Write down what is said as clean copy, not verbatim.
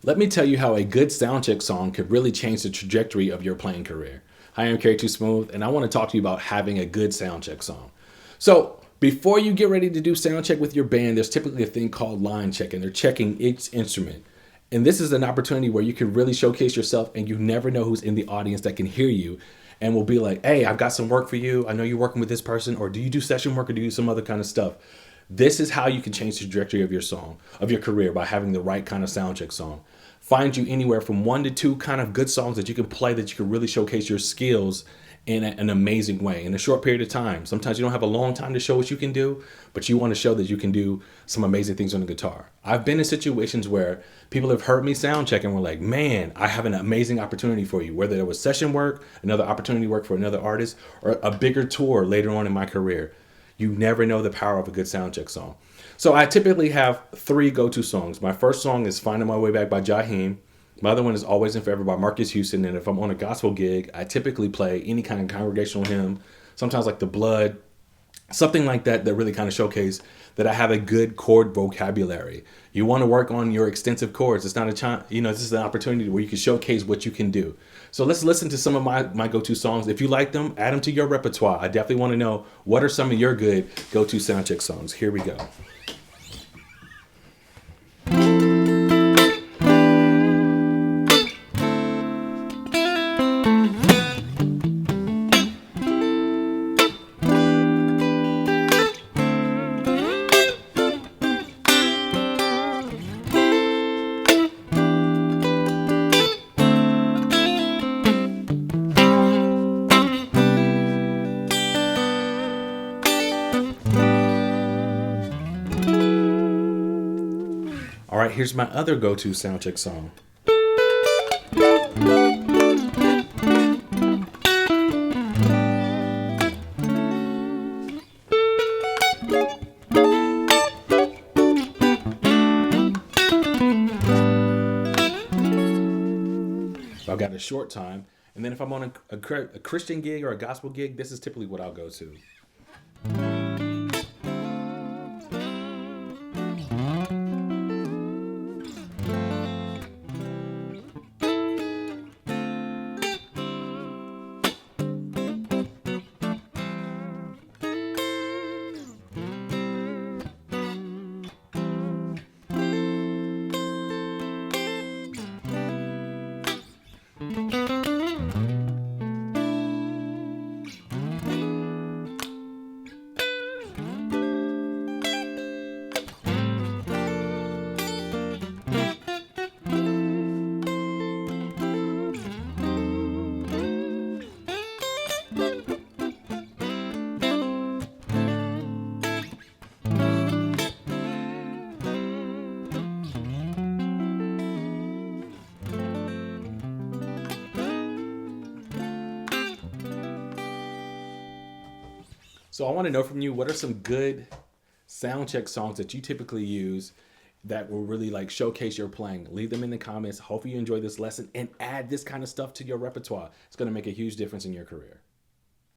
Let me tell you how a good soundcheck song could really change the trajectory of your playing career. Hi, I'm Kerry Too Smooth, and I want to talk to you about having a good soundcheck song. So, before you get ready to do soundcheck with your band, there's typically a thing called line check, and they're checking each instrument. And this is an opportunity where you can really showcase yourself, and you never know who's in the audience that can hear you and will be like, hey, I've got some work for you. I know you're working with this person, or do you do session work, or do you do some other kind of stuff? This is how you can change the trajectory of your song, of your career, by having the right kind of soundcheck song. Find you anywhere from 1 to 2 kind of good songs that you can play, that you can really showcase your skills in an amazing way in a short period of time. Sometimes you don't have a long time to show what you can do, but you want to show that you can do some amazing things on the guitar. I've been in situations where people have heard me sound check and were like, man, I have an amazing opportunity for you, whether it was session work, another opportunity work for another artist, or a bigger tour later on in my career. You never know the power of a good sound check song. So I typically have 3 go-to songs. My first song is Finding My Way Back by Jaheim. My other one is Always and Forever by Marcus Houston. And if I'm on a gospel gig, I typically play any kind of congregational hymn, sometimes like The Blood, something like that, that really kind of showcase that I have a good chord vocabulary. You want to work on your extensive chords. It's not a chance, this is an opportunity where you can showcase what you can do. So let's listen to some of my go-to songs. If you like them, add them to your repertoire. I definitely want to know, what are some of your good go-to soundcheck songs? Here we go. All right, here's my other go-to soundcheck song. If I've got a short time, and then if I'm on a Christian gig or a gospel gig, this is typically what I'll go to. So I want to know from you, what are some good soundcheck songs that you typically use that will really showcase your playing? Leave them in the comments. Hopefully you enjoy this lesson and add this kind of stuff to your repertoire. It's going to make a huge difference in your career.